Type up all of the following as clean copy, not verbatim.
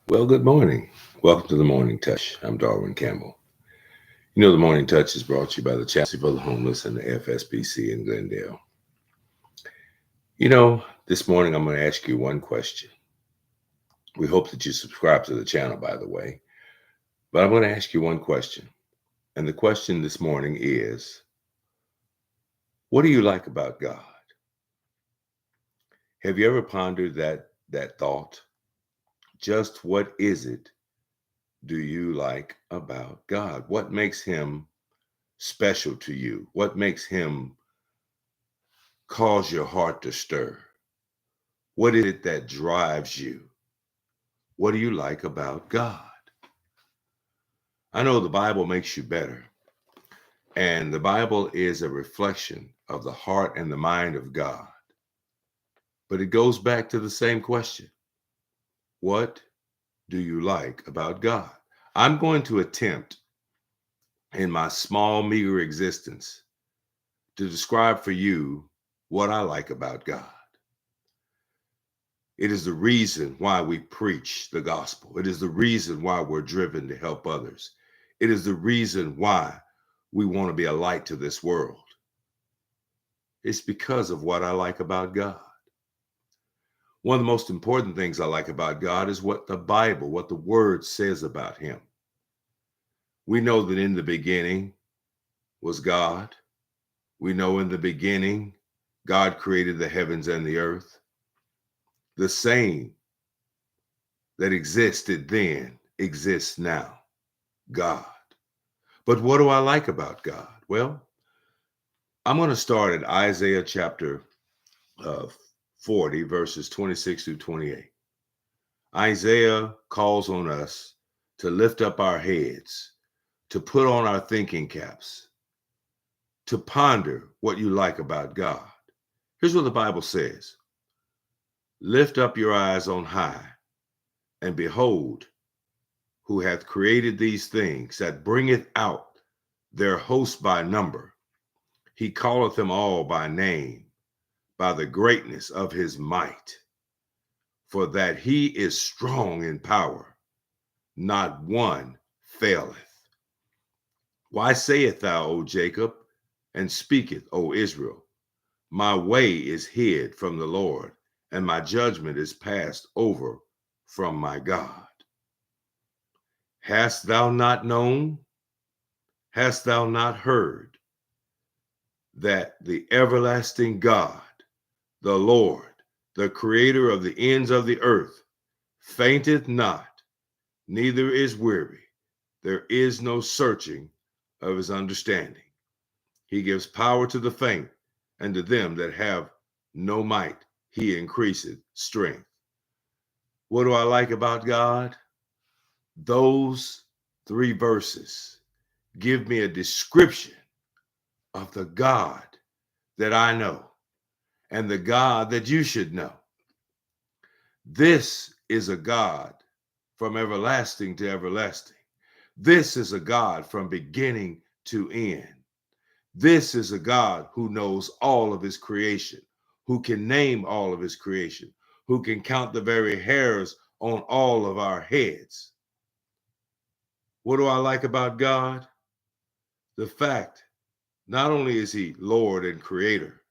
Well, good morning. Welcome to the Morning Touch. I'm Darwin Campbell. The Morning Touch is brought to you by the Chapter for the Homeless and the FSBC in Glendale. This morning I'm going to ask you one question. We hope that you subscribe to the channel, by the way. But I'm going to ask you one question. And the question this morning is, what do you like about God? Have you ever pondered that thought? Just what is it do you like about God? What makes him special to you? What makes him cause your heart to stir? What is it that drives you? What do you like about God? I know the Bible makes you better, and the Bible is a reflection of the heart and the mind of God. But it goes back to the same question. What do you like about God? I'm going to attempt in my small, meager existence to describe for you what I like about God. It is the reason why we preach the gospel. It is the reason why we're driven to help others. It is the reason why we want to be a light to this world. It's because of what I like about God. One of the most important things I like about God is what the Bible, what the Word says about him. We know that in the beginning was God. We know in the beginning God created the heavens and the earth. The same that existed then exists now, God. But what do I like about God? Well, I'm going to start at Isaiah chapter uh, 40, verses 26 through 28. Isaiah calls on us to lift up our heads, to put on our thinking caps, to ponder what you like about God. Here's what the Bible says. Lift up your eyes on high, and behold, who hath created these things, that bringeth out their host by number. He calleth them all by name, by the greatness of his might. For that he is strong in power, not one faileth. Why sayest thou, O Jacob, and speaketh, O Israel, my way is hid from the Lord, and my judgment is passed over from my God? Hast thou not known? Hast thou not heard that the everlasting God, the Lord, the creator of the ends of the earth, fainteth not, neither is weary. There is no searching of his understanding. He gives power to the faint, and to them that have no might, he increaseth strength. What do I like about God? Those three verses give me a description of the God that I know and the God that you should know. This is a God from everlasting to everlasting. This is a God from beginning to end. This is a God who knows all of his creation, who can name all of his creation, who can count the very hairs on all of our heads. What do I like about God? The fact, not only is he Lord and creator,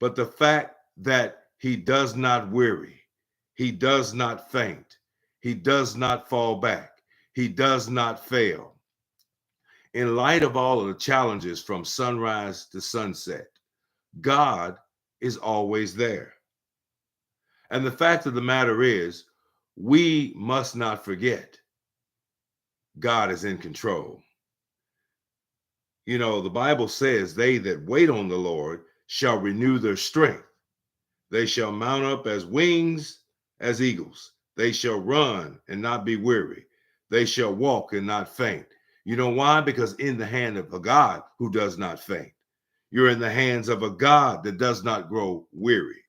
but the fact that he does not weary, he does not faint, he does not fall back, he does not fail. In light of all of the challenges from sunrise to sunset, God is always there. And the fact of the matter is, we must not forget God is in control. The Bible says, they that wait on the Lord shall renew their strength. They shall mount up as wings as eagles. They shall run and not be weary. They shall walk and not faint. You know why? Because in the hand of a God who does not faint. You're in the hands of a God that does not grow weary.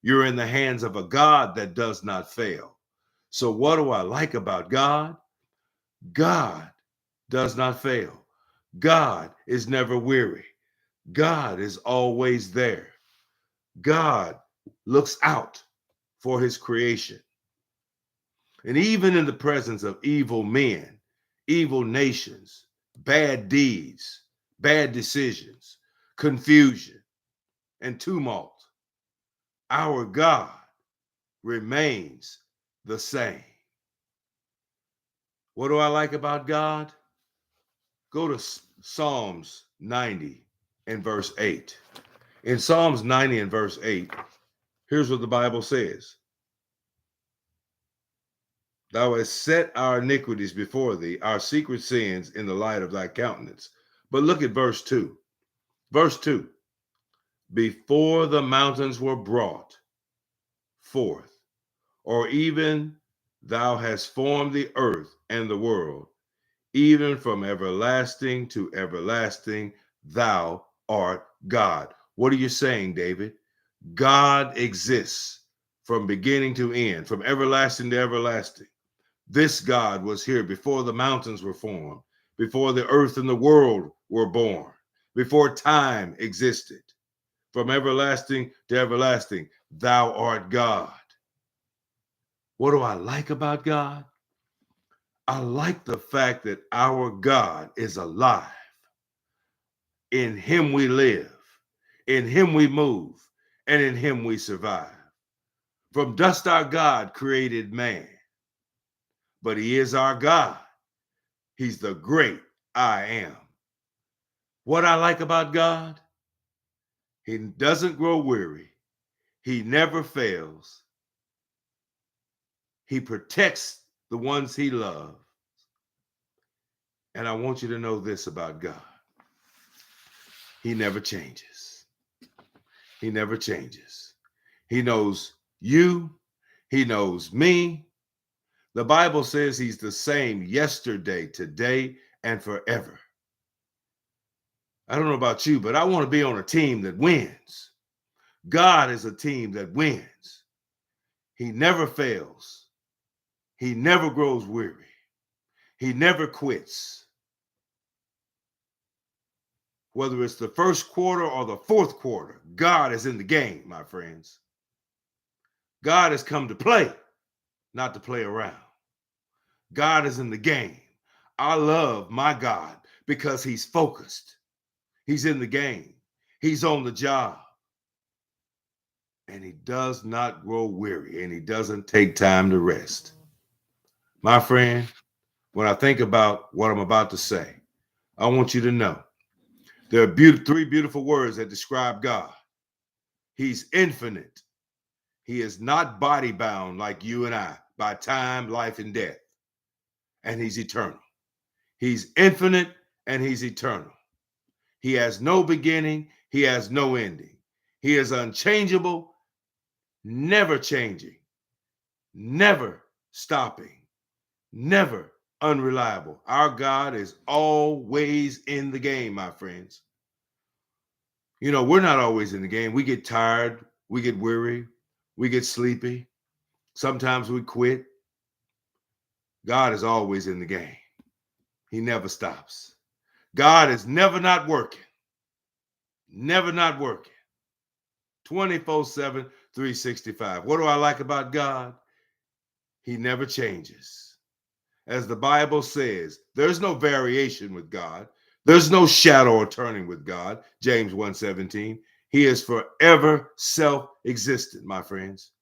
You're in the hands of a God that does not fail. So what do I like about God? God does not fail. God is never weary. God is always there. God looks out for his creation. And even in the presence of evil men, evil nations, bad deeds, bad decisions, confusion, and tumult, our God remains the same. What do I like about God? Go to Psalms 90 and verse 8. In Psalms 90 and verse 8, here's what the Bible says. Thou hast set our iniquities before thee, our secret sins in the light of thy countenance. But look at verse 2. Verse 2. Before the mountains were brought forth, or even thou hast formed the earth and the world, even from everlasting to everlasting, thou art God. What are you saying, David? God exists from beginning to end, from everlasting to everlasting. This God was here before the mountains were formed, before the earth and the world were born, before time existed. From everlasting to everlasting, thou art God. What do I like about God? I like the fact that our God is alive. In him we live, in him we move, and in him we survive. From dust our God created man, but he is our God. He's the great I am. What I like about God, he doesn't grow weary. He never fails. He protects the ones he loves. And I want you to know this about God. He never changes. He never changes. He knows you. He knows me. The Bible says he's the same yesterday, today, and forever. I don't know about you, but I want to be on a team that wins. God is a team that wins. He never fails. He never grows weary. He never quits. Whether it's the first quarter or the fourth quarter, God is in the game, my friends. God has come to play, not to play around. God is in the game. I love my God because he's focused. He's in the game. He's on the job. And he does not grow weary, and he doesn't take time to rest. My friend, when I think about what I'm about to say, I want you to know there are three beautiful words that describe God. He's infinite. He is not body bound like you and I by time, life, and death. And he's eternal. He's infinite and he's eternal. He has no beginning. He has no ending. He is unchangeable, never changing, never stopping, never unreliable. Our God is always in the game, my friends. You know, we're not always in the game. We get tired. We get weary. We get sleepy. Sometimes we quit. God is always in the game. He never stops. God is never not working. Never not working. 24/7, 365. What do I like about God? He never changes. As the Bible says, there's no variation with God. There's no shadow or turning with God. James 1:17. He is forever self-existent, my friends.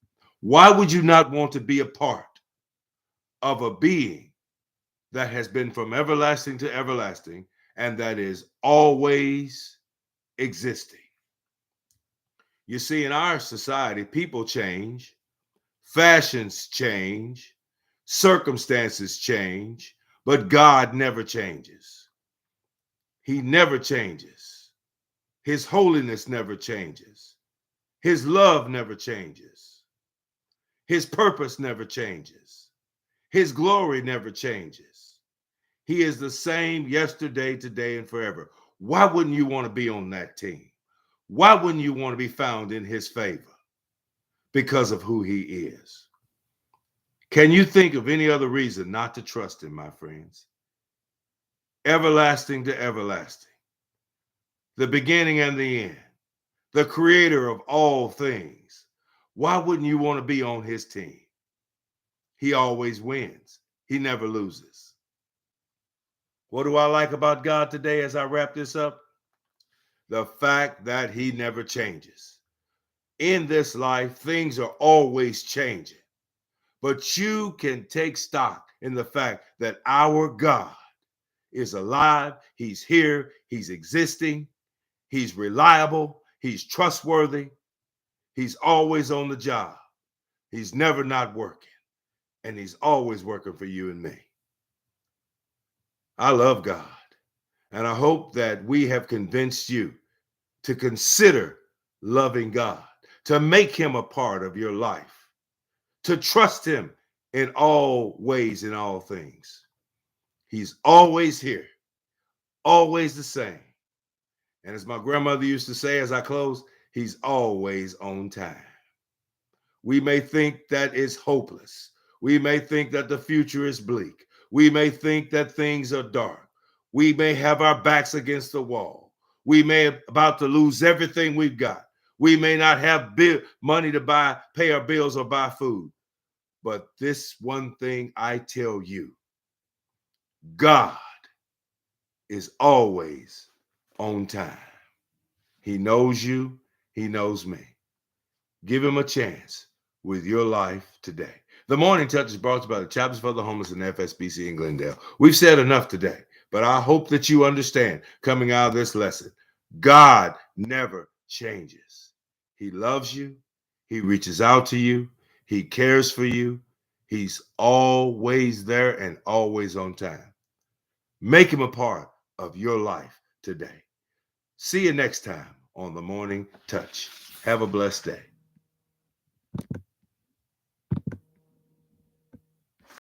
Why would you not want to be a part of a being that has been from everlasting to everlasting and that is always existing? You see, in our society, people change, fashions change, circumstances change, but God never changes. He never changes. His holiness never changes. His love never changes. His purpose never changes. His glory never changes. He is the same yesterday, today, and forever. Why wouldn't you want to be on that team? Why wouldn't you want to be found in his favor? Because of who he is. Can you think of any other reason not to trust him, my friends? Everlasting to everlasting, the beginning and the end, the creator of all things. Why wouldn't you want to be on his team? He always wins. He never loses. What do I like about God today as I wrap this up? The fact that he never changes. In this life, things are always changing. But you can take stock in the fact that our God is alive, he's here, he's existing, he's reliable, he's trustworthy, he's always on the job, he's never not working, and he's always working for you and me. I love God, and I hope that we have convinced you to consider loving God, to make him a part of your life, to trust him in all ways, in all things. He's always here, always the same. And as my grandmother used to say as I close, he's always on time. We may think that it's hopeless. We may think that the future is bleak. We may think that things are dark. We may have our backs against the wall. We may be about to lose everything we've got. We may not have money to pay our bills or buy food. But this one thing I tell you, God is always on time. He knows you. He knows me. Give him a chance with your life today. The Morning Touch is brought to you by the Chapters for the Homeless and FSBC in Glendale. We've said enough today, but I hope that you understand coming out of this lesson, God never changes. He loves you. He reaches out to you. He cares for you. He's always there and always on time. Make him a part of your life today. See you next time on The Morning Touch. Have a blessed day.